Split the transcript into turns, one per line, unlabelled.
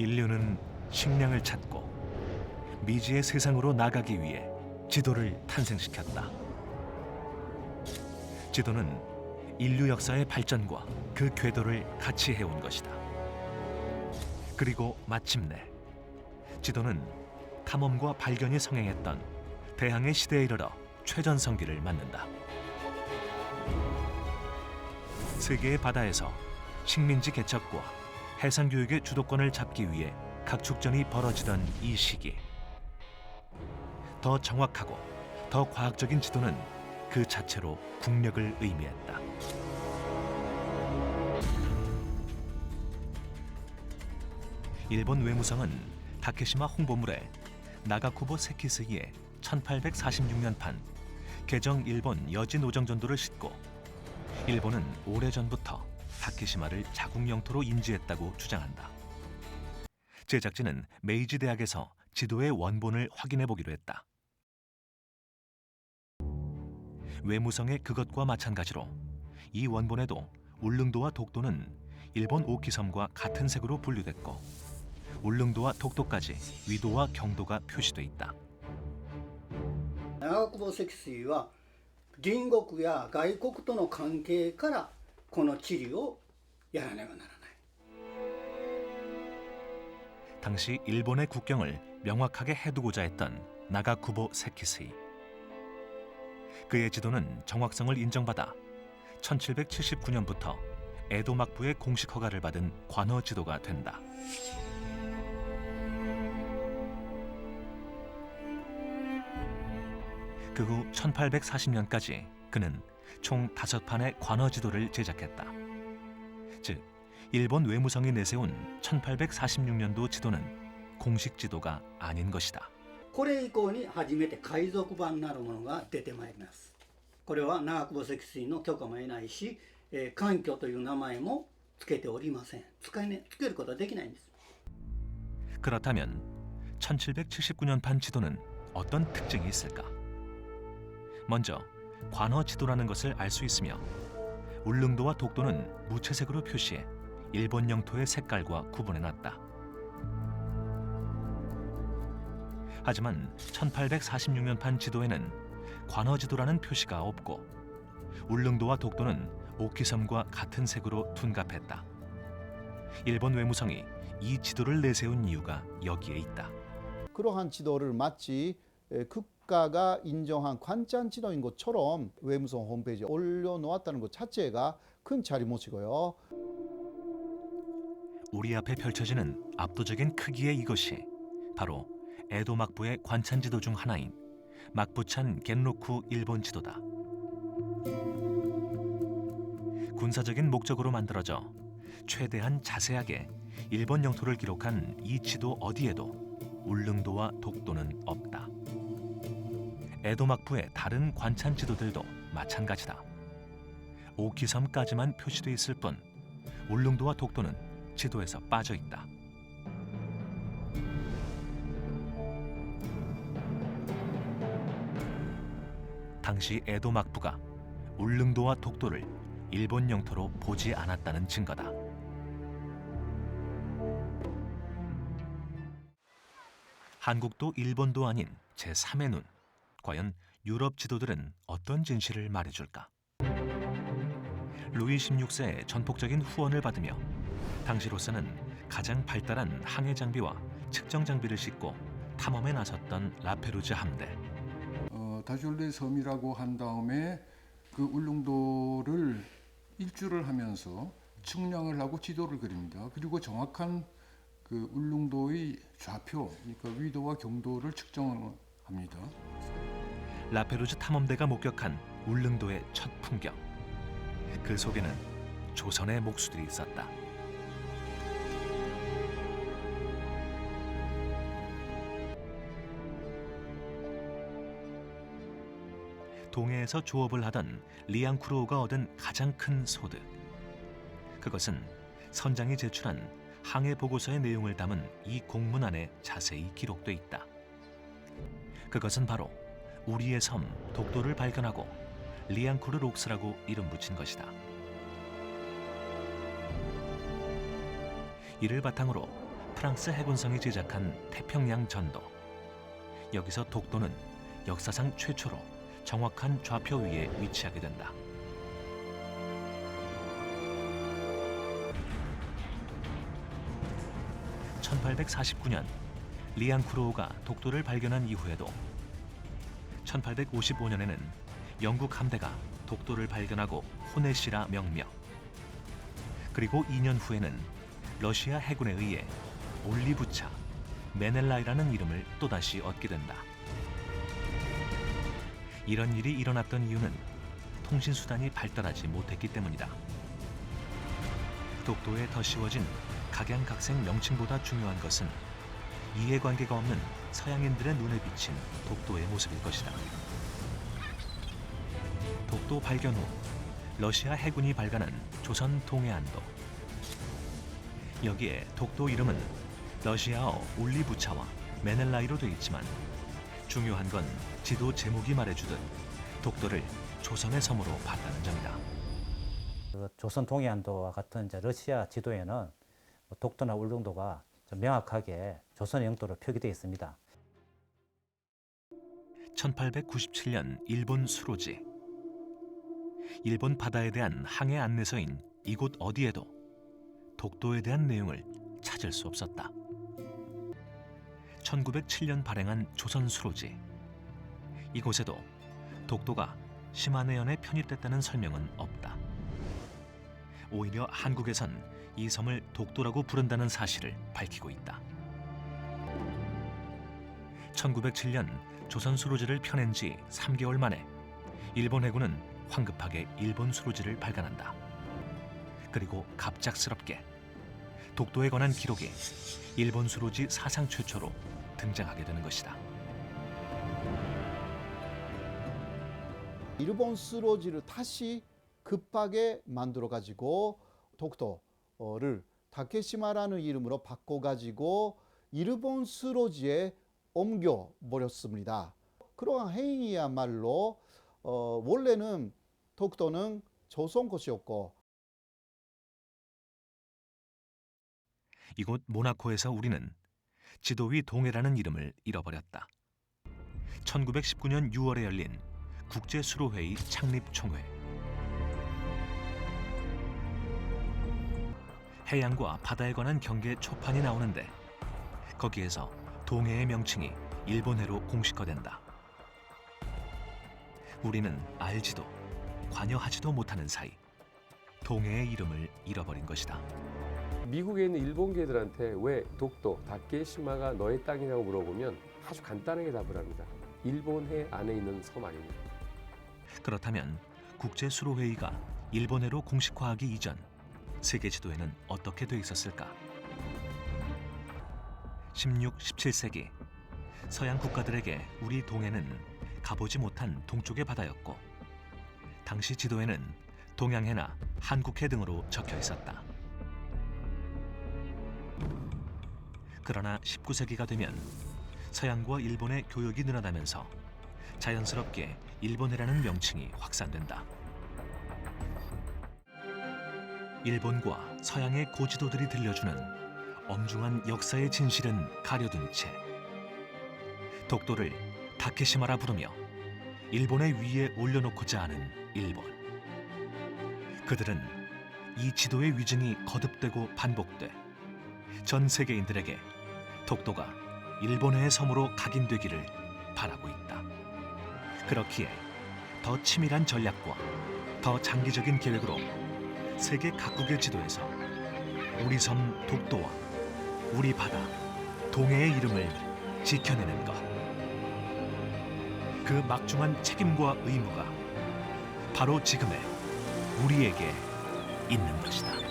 인류는 식량을 찾고 미지의 세상으로 나가기 위해 지도를 탄생시켰다. 지도는 인류 역사의 발전과 그 궤도를 같이 해온 것이다. 그리고 마침내 지도는 탐험과 발견이 성행했던 대항해 시대에 이르러 최전성기를 맞는다. 세계의 바다에서 식민지 개척과 해상교육의 주도권을 잡기 위해 각축전이 벌어지던 이 시기, 더 정확하고 더 과학적인 지도는 그 자체로 국력을 의미했다. 일본 외무성은 다케시마 홍보물에 나가쿠보 세키스이의 1846년판 개정 일본 여진 오정전도를 싣고 일본은 오래전부터 다케시마를 자국 영토로 인지했다고 주장한다. 제작진은 메이지 대학에서 지도의 원본을 확인해 보기로 했다. 외무성의 그것과 마찬가지로 이 원본에도 울릉도와 독도는 일본 오키섬과 같은 색으로 분류됐고 울릉도와 독도까지 위도와 경도가 표시돼 있다.
長久保積水は隣国や外国との関係からこの地理をやらねばならない。
당시 일본의 국경을 명확하게 해두고자 했던 나가쿠보 세키스이. 그의 지도는 정확성을 인정받아 1779년부터 에도 막부의 공식 허가를 받은 관어 지도가 된다. 그 후 1840년까지 그는 총 5판의 관어 지도를 제작했다. 즉, 일본 외무성이 내세운 1846년도 지도는 공식 지도가 아닌 것이다.
これ以降に初めて海賊版なるものが出てまいります。これは長久保積水の許可も得ないし、環境という名前も付けておりません。付けることはできないんです。
그렇다면 1779년판 지도는 어떤 특징이 있을까? 먼저 관어 지도라는 것을 알 수 있으며 울릉도와 독도는 무채색으로 표시해 일본 영토의 색깔과 구분해놨다. 하지만 1846년판 지도에는 관어 지도라는 표시가 없고 울릉도와 독도는 오키섬과 같은 색으로 둔갑했다. 일본 외무성이 이 지도를 내세운 이유가 여기에 있다.
그러한 지도를 마치 국가가 인정한 관전 지도인 것처럼 외무성 홈페이지에 올려놓았다는 것 자체가 큰 잘못이고요.
우리 앞에 펼쳐지는 압도적인 크기의 이것이 바로 에도 막부의 관찬 지도 중 하나인 막부찬 겐로쿠 일본 지도다. 군사적인 목적으로 만들어져 최대한 자세하게 일본 영토를 기록한 이 지도 어디에도 울릉도와 독도는 없다. 에도 막부의 다른 관찬 지도들도 마찬가지다. 오키섬까지만 표시돼 있을 뿐 울릉도와 독도는 지도에서 빠져 있다. 당시 에도 막부가 울릉도와 독도를 일본 영토로 보지 않았다는 증거다. 한국도 일본도 아닌 제3의 눈. 과연 유럽 지도들은 어떤 진실을 말해줄까? 루이 16세의 전폭적인 후원을 받으며 당시로서는 가장 발달한 항해 장비와 측정 장비를 싣고 탐험에 나섰던 라페루즈 함대.
다졸레 섬이라고 한 다음에 그 울릉도를 일주를 하면서 측량을 하고 지도를 그립니다. 그리고 정확한 그 울릉도의 좌표, 그러니까 위도와 경도를 측정합니다.
라페루즈 탐험대가 목격한 울릉도의 첫 풍경. 그 속에는 조선의 목수들이 있었다. 동해에서 조업을 하던 리앙쿠로우가 얻은 가장 큰 소득. 그것은 선장이 제출한 항해 보고서의 내용을 담은 이 공문 안에 자세히 기록돼 있다. 그것은 바로 우리의 섬 독도를 발견하고 리앙쿠르 록스라고 이름 붙인 것이다. 이를 바탕으로 프랑스 해군성이 제작한 태평양 전도. 여기서 독도는 역사상 최초로 정확한 좌표 위에 위치하게 된다. (1849년) 리앙크로우가 독도를 발견한 이후에도 1855년에는 영국 함대가 독도를 발견하고 호네시라 명명. 그리고 2년 후에는 러시아 해군에 의해 올리부차, 메넬라이라는 이름을 또다시 얻게 된다. 이런 일이 일어났던 이유는 통신수단이 발달하지 못했기 때문이다. 독도에 더 씌워진 각양각색 명칭보다 중요한 것은 이해관계가 없는 서양인들의 눈에 비친 독도의 모습일 것이다. 독도 발견 후 러시아 해군이 발간한 조선 동해안도. 여기에 독도 이름은 러시아어 올리부차와 메넬라이로 되어 있지만 중요한 건 지도 제목이 말해주듯 독도를 조선의 섬으로 봤다는 점이다.
조선 동해안도와 같은 이제 러시아 지도에는 독도나 울릉도가 좀 명확하게 조선의 영토로 표기되어 있습니다.
1897년 일본 수로지. 일본 바다에 대한 항해 안내서인 이곳 어디에도 독도에 대한 내용을 찾을 수 없었다. 1907년 발행한 조선 수로지. 이곳에도 독도가 시마네현에 편입됐다는 설명은 없다. 오히려 한국에선 이 섬을 독도라고 부른다는 사실을 밝히고 있다. 1907년 조선 수로지를 펴낸 지 3개월 만에 일본 해군은 황급하게 일본 수로지를 발간한다. 그리고 갑작스럽게 독도에 관한 기록이 일본 수로지 사상 최초로 등장하게 되는 것이다.
일본 수로지를 다시 급하게 만들어 가지고 독도를 다케시마라는 이름으로 바꿔 가지고 일본 수로지에 옮겨 버렸습니다. 그러한 행위야말로 원래는 독도는 조선 것이었고,
이곳 모나코에서 우리는 지도 위 동해라는 이름을 잃어버렸다. 1919년 6월에 열린 국제수로회의 창립총회. 해양과 바다에 관한 경계 초판이 나오는데 거기에서 동해의 명칭이 일본해로 공식화된다. 우리는 알지도 관여하지도 못하는 사이 동해의 이름을 잃어버린 것이다.
미국에 있는 일본계들한테 왜 독도, 다케시마가 너의 땅이냐고 물어보면 아주 간단하게 답을 합니다. 일본해 안에 있는 섬 아닙니다.
그렇다면 국제수로회의가 일본해로 공식화하기 이전 세계 지도에는 어떻게 돼 있었을까? 16, 17세기 서양 국가들에게 우리 동해는 가보지 못한 동쪽의 바다였고 당시 지도에는 동양해나 한국해 등으로 적혀 있었다. 그러나 19세기가 되면 서양과 일본의 교역이 늘어나면서 자연스럽게 일본해라는 명칭이 확산된다. 일본과 서양의 고지도들이 들려주는 엄중한 역사의 진실은 가려둔 채 독도를 다케시마라 부르며 일본의 위에 올려놓고자 하는 일본. 그들은 이 지도의 위증이 거듭되고 반복돼 전 세계인들에게 독도가 일본의 섬으로 각인되기를 바라고 있다. 그렇기에 더 치밀한 전략과 더 장기적인 계획으로 세계 각국의 지도에서 우리 섬 독도와 우리 바다 동해의 이름을 지켜내는 것. 그 막중한 책임과 의무가 바로 지금의 우리에게 있는 것이다.